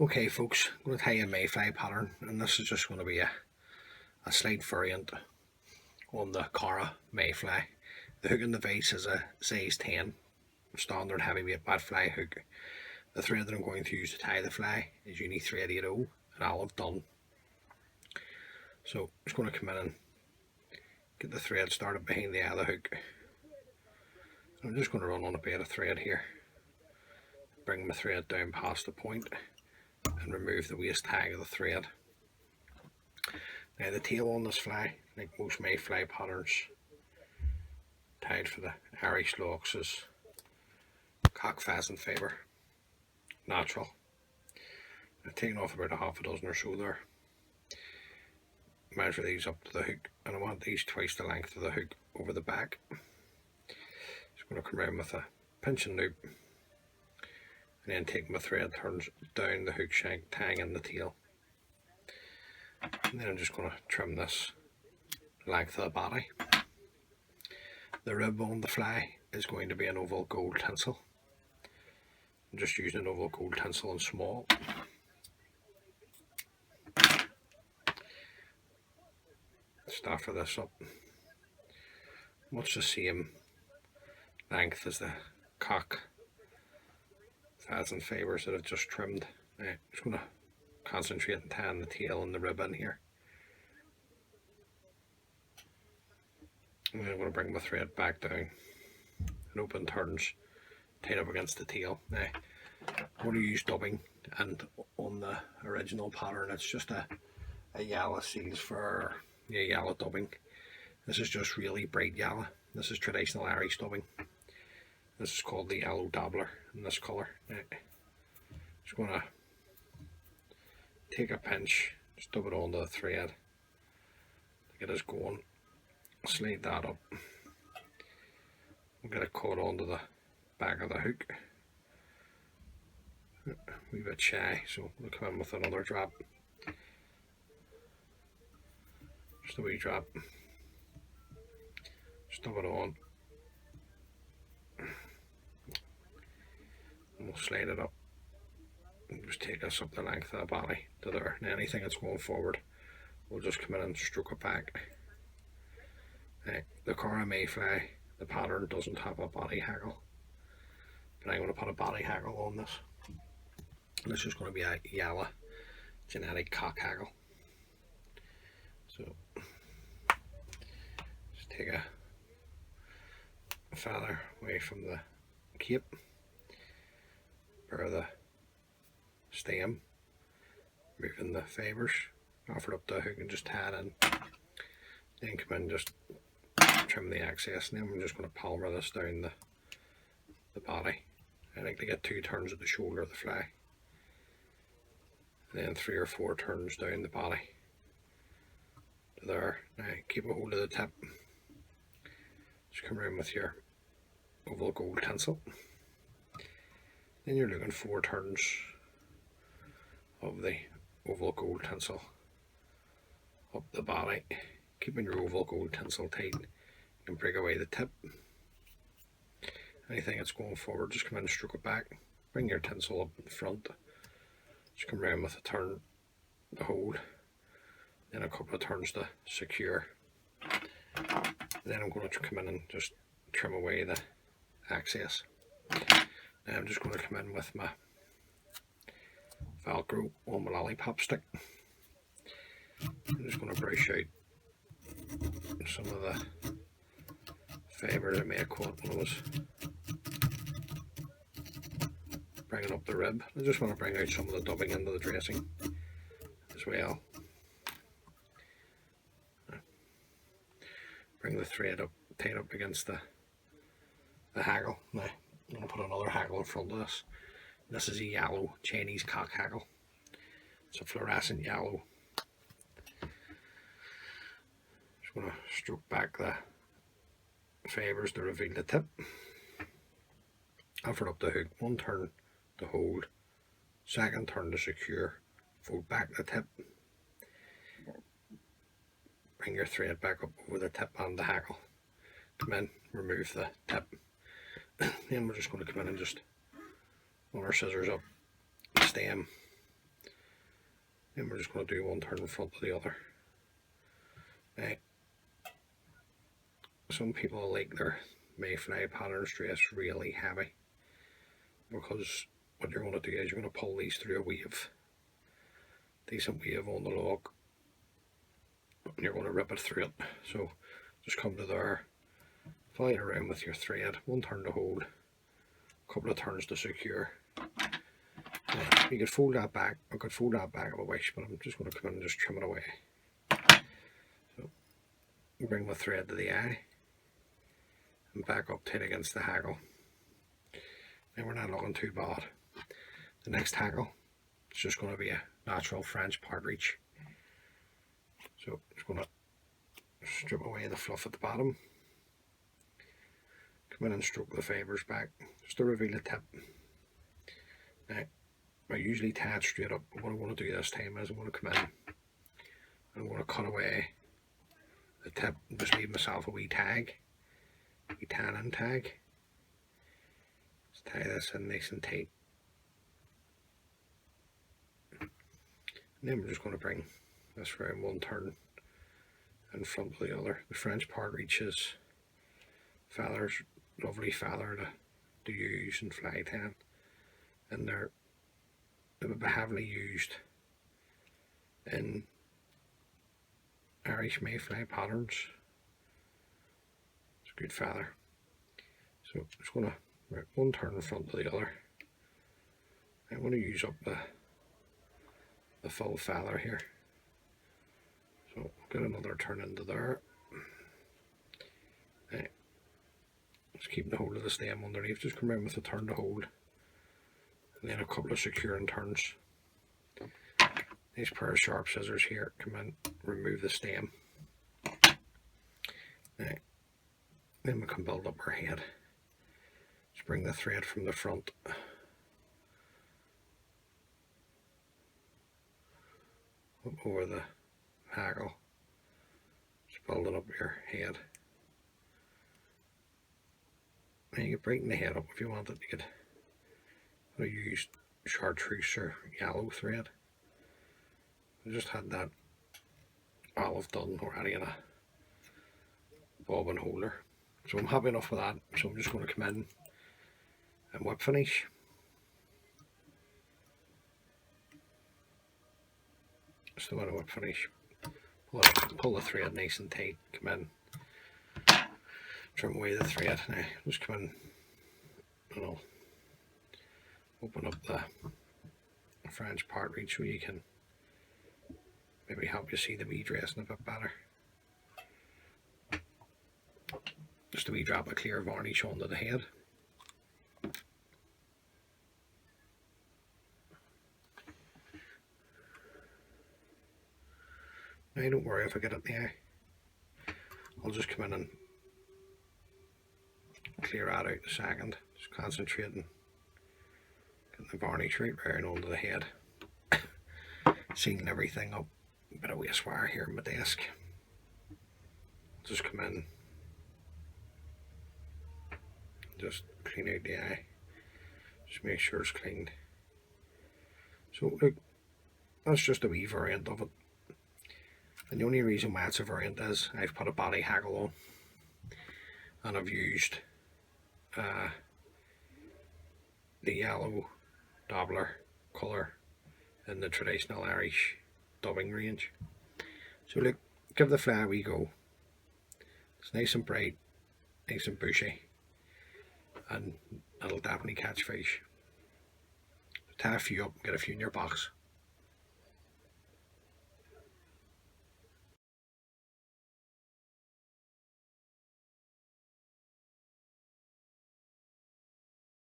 Okay folks, I'm going to tie a mayfly pattern, and this is just going to be a slight variant on the Carra Mayfly. The hook in the vise is a size 10 standard heavyweight bat fly hook. The thread that I'm going to use to tie the fly is Uni thread 80 and olive done. So I'm just going to come in and get the thread started behind the other hook. I'm just going to run on a bit of thread here, bring my thread down past the point and remove the waste tag of the thread. Now the tail on this fly, like most mayfly patterns, tied for the Irish locks, is cock pheasant fibre, natural. I've taken off about a half a dozen or so there. Measure these up to the hook, and I want these twice the length of the hook over the back. Just going to come around with a pinching loop, and then take my thread turns down the hook shank, tying in the tail. And then I'm just going to trim this length of the body. The rib on the fly is going to be an oval gold tinsel. I'm just using an oval gold tinsel in small. Staffer this up. Much the same length as the cock pheasant fibres that I've just trimmed. I'm just going to concentrate on tying the tail and the rib in here. And then I'm going to bring my thread back down and open turns, tied up against the tail. Now, I'm going to use dubbing, and on the original pattern it's just a yellow seals for yellow dubbing. This is just really bright yellow. This is traditional Irish dubbing. This is called the yellow dabbler in this colour. Now, just going to take a pinch, just dub it onto the thread to get us going. Slide that up. We'll get it caught onto the back of the hook. A wee bit shy, so we'll come in with another drop. Just a wee drop. Stub it on. And we'll slide it up. And just take us up the length of the body to there. Now anything that's going forward, we'll just come in and stroke it back. The Carra Mayfly, the pattern doesn't have a body haggle, but I'm going to put a body haggle on this. And this is going to be a yellow genetic cock haggle. So just take a feather away from the cape, bare the stem, moving the fibres, offer it up the hook and just tie it in. Then come in and just trim the excess, and then I'm just going to palmer this down the body. I like to get 2 turns at the shoulder of the fly, and then 3 or 4 turns down the body to there. Now keep a hold of the tip. Just come around with your oval gold tinsel. Then you're looking 4 turns of the oval gold tinsel up the body. Keeping your oval gold tinsel tight, you can break away the tip. Anything that's going forward, just come in and stroke it back. Bring your tinsel up in front. Just come around with a turn to hold, then a couple of turns to secure. Then I'm going to come in and just trim away the excess. Now I'm just going to come in with my Velcro on my lollipop stick. I'm just going to brush out some of the fibres I may have caught when I was bringing up the rib. I just want to bring out some of the dubbing into the dressing as well. Bring the thread up, tight up against the haggle. Now I'm going to put another haggle in front of this. This is a yellow Chinese cock haggle. It's a fluorescent yellow. Just going to stroke back the fibres to reveal the tip. Offer up the hook, 1 turn to hold, 2nd turn to secure, fold back the tip. Bring your thread back up over the tip and the haggle. Come in, remove the tip. Then we're just going to come in and just run our scissors up the stem Then we're just going to do one turn in front of the other. Now, some people like their mayfly patterns dressed really heavy, because what you're going to do is you're going to pull these through a wave, decent wave on the log, and you're going to rip it through it. So just come to there, fly it around with your thread, one turn to hold, a couple of turns to secure. You could fold that back. I could fold that back if I wish, but I'm just going to come in and just trim it away. So bring my thread to the eye and back up tight against the haggle. Now we're not looking too bad. The next haggle is just going to be a natural French partridge. So just going to strip away the fluff at the bottom. Come in and stroke the fibres back just to reveal the tip. Now, I usually tie it straight up, but what I want to do this time is I'm going to come in and I'm going to cut away the tip and just leave myself a wee tag, a wee tan-in tag. Just tie this in nice and tight. And then we're just going to bring this round one turn in front of the other. The French partridge's feathers, lovely feather to use and fly tan, and they would be heavily used in Irish mayfly patterns. It's a good feather. So I'm just going to one turn in front of the other. I'm going to use up the full feather here. So get another turn into there. Just keep the hold of the stem underneath. Just come around with a turn to hold, and then a couple of securing turns. Nice pair of sharp scissors here. Come in, remove the stem. Now, then we can build up our head. Just bring the thread from the front up over the haggle. Just building up your head. And you could brighten the head up if you wanted. You could use chartreuse or yellow thread. I just had that olive done already in a bobbin holder, so I'm happy enough with that. So I'm just going to come in and whip finish. Just want to whip finish. Pull the thread nice and tight. Come in, trim away the thread. Now just come in and I'll open up the French partridge so you can maybe help you see the wee dressing a bit better. Just a wee drop of clear varnish onto the head. Now don't worry if I get it in the eye. I'll just come in and clear that out a second. Just concentrating, getting the varnish right round onto the head. Sealing everything up. A bit of waste wire here on my desk. Just come in, just clean out the eye. Just make sure it's cleaned. So look, that's just a wee variant of it. And the only reason why it's a variant is I've put a body haggle on, and I've used the yellow dabbler colour in the traditional Irish dubbing range. So look, give the fly a wee go. It's nice and bright, nice and bushy, and it'll definitely catch fish. Tie a few up and get a few in your box.